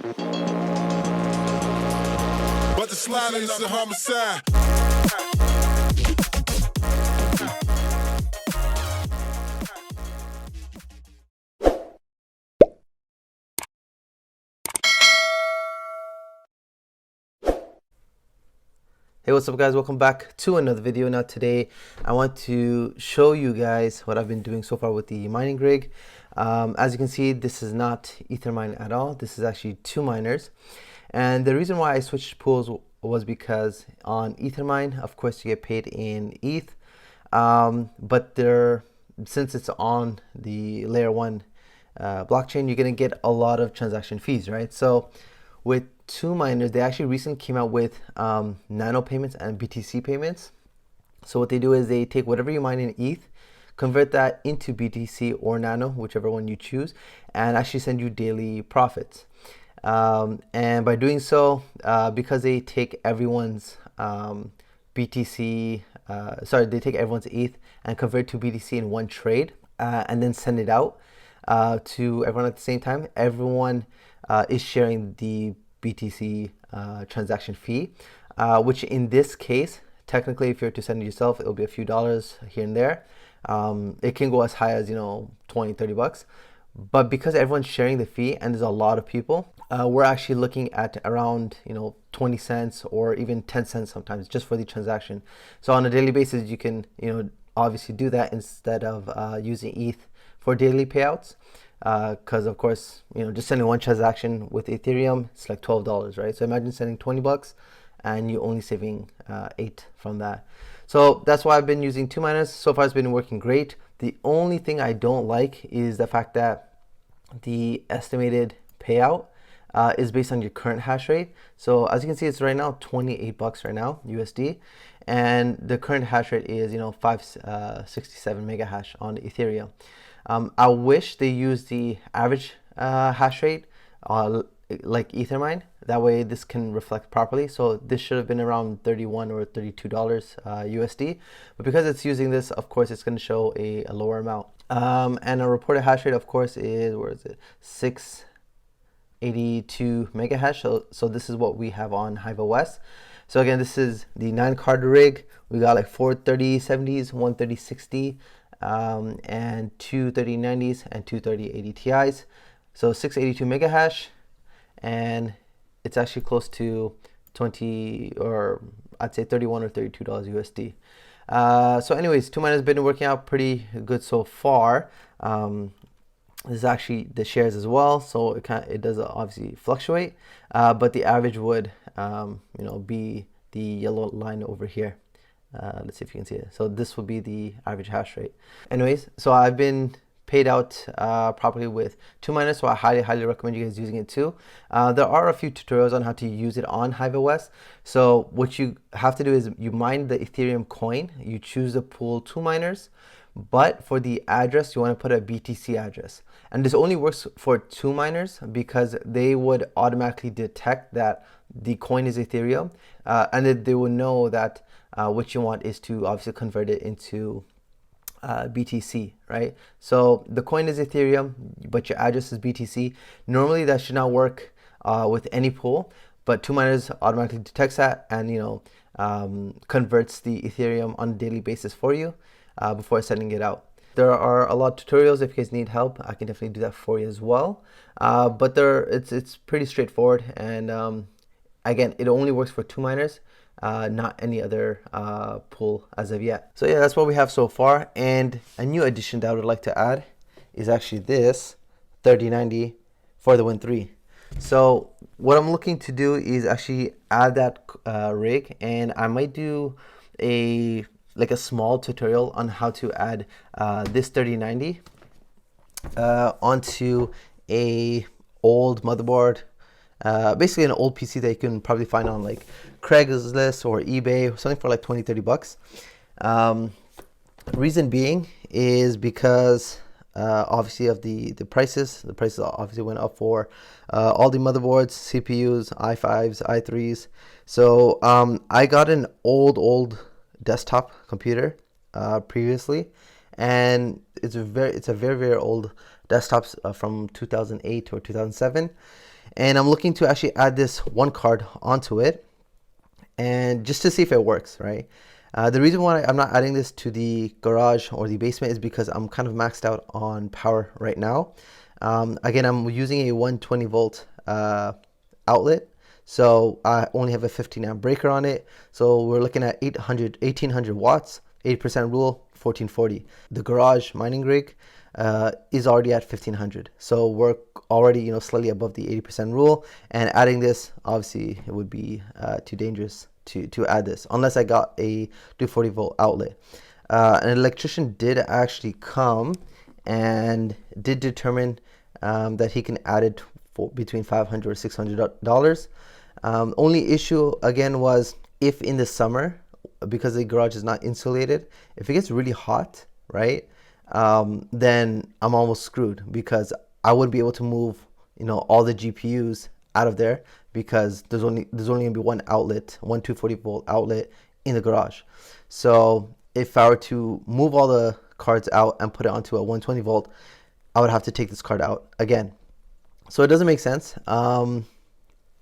But the sliding is a homicide. Hey, what's up guys, welcome back to another video. Now today I want to show you guys what I've been doing so far with the mining rig. As you can see, this is not Ethermine at all. This is actually 2MINERS, and the reason why I switched pools was because on Ethermine, of course, you get paid in ETH, but since it's on the layer 1 blockchain, you're gonna get a lot of transaction fees, right? So with 2MINERS, they actually recently came out with nano payments and BTC payments. So what they do is they take whatever you mine in ETH, convert that into BTC or nano, whichever one you choose, and actually send you daily profits. And by doing so, because they take everyone's BTC, they take everyone's ETH and convert to BTC in one trade, and then send it out to everyone at the same time. Everyone is sharing the BTC transaction fee, which in this case, technically, if you're to send it yourself, it'll be a few dollars here and there. It can go as high as, 20-30 bucks. But because everyone's sharing the fee and there's a lot of people, we're actually looking at around 20 cents or even 10 cents sometimes just for the transaction. So on a daily basis, you can obviously do that instead of using ETH for daily payouts. Because of course, just sending one transaction with Ethereum, it's like $12, right? So imagine sending 20 bucks and you're only saving 8 from that. So that's why I've been using 2MINERS. So far it's been working great. The only thing I don't like is the fact that the estimated payout is based on your current hash rate. So as you can see, it's right now 28 bucks right now USD, and the current hash rate is 567 mega hash on Ethereum. I wish they used the average hash rate like Ethermine. That way this can reflect properly. So this should have been around $31 or $32 USD. But because it's using this, of course, it's going to show a lower amount. And a reported hash rate, of course, is, 682 mega hash. So this is what we have on Hive OS. So again, this is the 9-card rig. We got like 4 3070s, 1 3060. And 2 3090s and 2 3080 Ti's. So 682 mega hash, and it's actually close to 20, or I'd say $31 or $32 USD. So anyways, 2MINERS has been working out pretty good so far. This is actually the shares as well, so it does obviously fluctuate, but the average would be the yellow line over here. Let's see if you can see it. So this would be the average hash rate. Anyways, so I've been paid out properly with 2MINERS, so I highly recommend you guys using it too. There are a few tutorials on how to use it on Hive OS. So what you have to do is you mine the Ethereum coin, you choose the pool 2MINERS, but for the address, you want to put a BTC address. And this only works for 2MINERS because they would automatically detect that the coin is Ethereum, and then they will know that what you want is to obviously convert it into BTC, right? So the coin is Ethereum, but your address is BTC. Normally that should not work with any pool, but 2MINERS automatically detects that and converts the Ethereum on a daily basis for you before sending it out. There are a lot of tutorials. If you guys need help, I can definitely do that for you as well. But it's pretty straightforward, and again, it only works for 2MINERS. Not any other pool as of yet. So yeah, that's what we have so far. And a new addition that I would like to add is actually this 3090 for the Win3. So what I'm looking to do is actually add that rig, and I might do a small tutorial on how to add this 3090 onto a old motherboard. Basically an old PC that you can probably find on like Craigslist or eBay, something for like 20-30 bucks. Reason being is because obviously of the prices. The prices obviously went up for all the motherboards, CPUs, i5s, i3s. So I got an old desktop computer previously, and it's a very old desktop from 2008 or 2007. And I'm looking to actually add this one card onto it, and just to see if it works, right? The reason why I'm not adding this to the garage or the basement is because I'm kind of maxed out on power right now. Again, I'm using a 120 volt outlet, so I only have a 15 amp breaker on it. So we're looking at 1800 watts, 80% rule, 1440. The garage mining rig is already at 1500, so we're already, you know, slightly above the 80% rule. And adding this, obviously it would be too dangerous to add this unless I got a 240 volt outlet. An electrician did actually come and did determine that he can add it for between $500 or $600. Only issue again was if in the summer, because the garage is not insulated, if it gets really hot, right, then I'm almost screwed, because I wouldn't be able to move, you know, all the GPUs out of there, because there's only gonna be one outlet, one 240 volt outlet in the garage. So if I were to move all the cards out and put it onto a 120 volt, I would have to take this card out again. So it doesn't make sense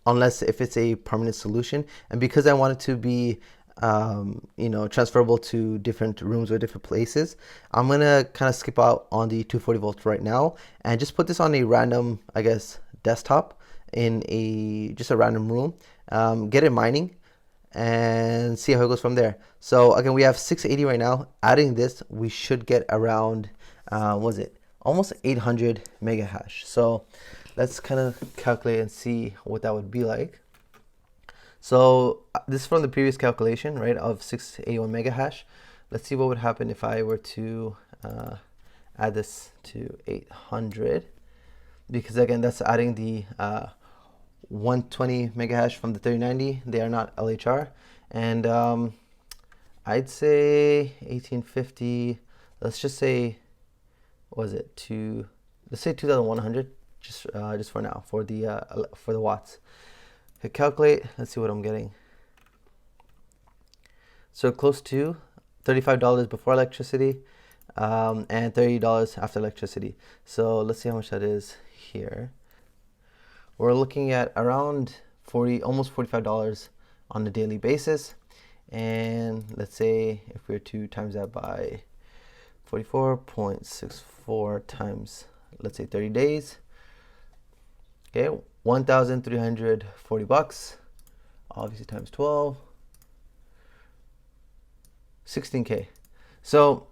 unless if it's a permanent solution. And because I want it to be you know, transferable to different rooms or different places, I'm gonna kind of skip out on the 240 volts right now and just put this on a random, I guess, desktop in just a random room, get it mining and see how it goes from there. So again, we have 680 right now. Adding this, we should get around was it almost 800 mega hash. So let's kind of calculate and see what that would be like. So this is from the previous calculation, right, of 681 mega hash. Let's see what would happen if I were to add this to 800, because again, that's adding the 120 mega hash from the 3090. They are not LHR. And I'd say 1850, let's just say, what was it, let's say 2100, just for now, for the watts. Hit calculate, let's see what I'm getting. So close to $35 before electricity, and $30 after electricity. So let's see how much that is here. We're looking at around almost $45 on a daily basis. And let's say if we were to times that by 44.64 times, let's say 30 days. Okay, 1,340 bucks, obviously times 12, 16K. So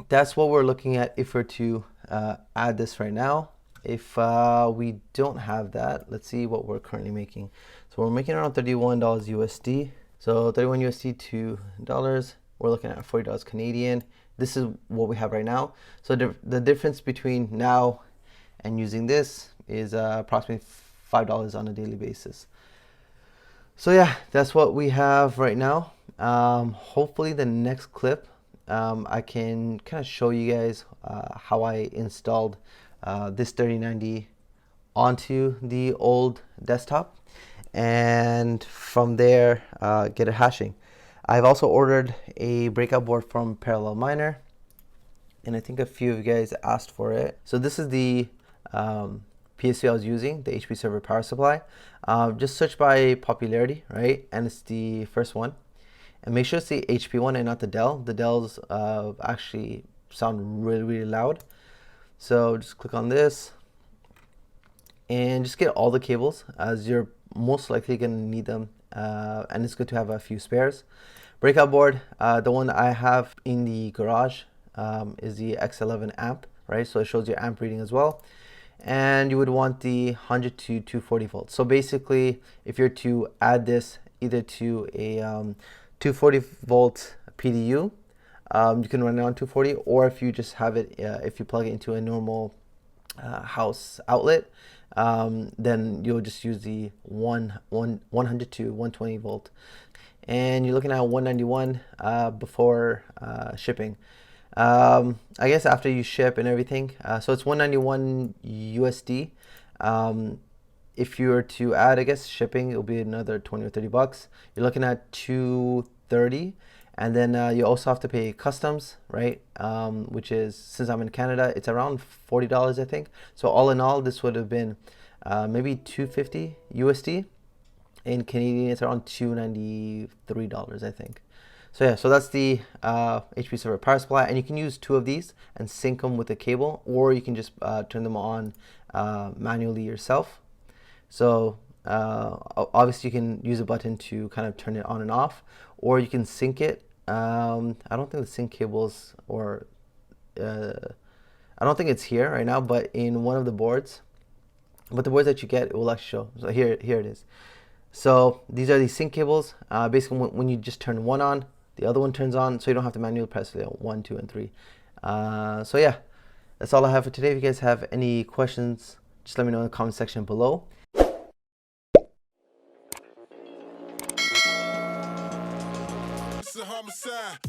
that's what we're looking at if we're to add this right now. If we don't have that, let's see what we're currently making. So we're making around $31 USD. So 31 USD to dollars, we're looking at $40 Canadian. This is what we have right now. So the difference between now and using this is approximately $5 on a daily basis. So yeah, that's what we have right now. Hopefully the next clip I can kind of show you guys how I installed this 3090 onto the old desktop, and from there get it hashing. I've also ordered a breakout board from Parallel Miner, and I think a few of you guys asked for it. So this is the PSU I was using, the HP server power supply. Just search by popularity, right? And it's the first one. And make sure it's the HP one and not the Dell. The Dells actually sound really, really loud. So just click on this and just get all the cables, as you're most likely going to need them. And it's good to have a few spares. Breakout board, the one I have in the garage is the X11 AMP, right? So it shows your amp reading as well. And you would want the 100 to 240 volts. So basically, if you're to add this either to a 240 volt PDU, you can run it on 240, or if you just have it, if you plug it into a normal house outlet, then you'll just use the 100 to 120 volt. And you're looking at 191 before shipping. I guess after you ship and everything, so it's 191 USD. If you were to add, I guess, shipping, it'll be another 20 or 30 bucks. You're looking at 230, and then you also have to pay customs, right? Which is, since I'm in Canada, it's around $40, I think. So all in all, this would have been maybe 250 USD. In Canadian, it's around $293, I think. So yeah, so that's the HP server power supply, and you can use 2 of these and sync them with a cable, or you can just turn them on manually yourself. So obviously you can use a button to kind of turn it on and off, or you can sync it. I don't think the sync cables, or I don't think it's here right now, but in one of the boards, but the boards that you get, it will actually show. So here it is. So these are the sync cables. Basically, when you just turn one on, the other one turns on, so you don't have to manually press 1, 2, and 3. So yeah, that's all I have for today. If you guys have any questions, just let me know in the comment section below. It's a homicide.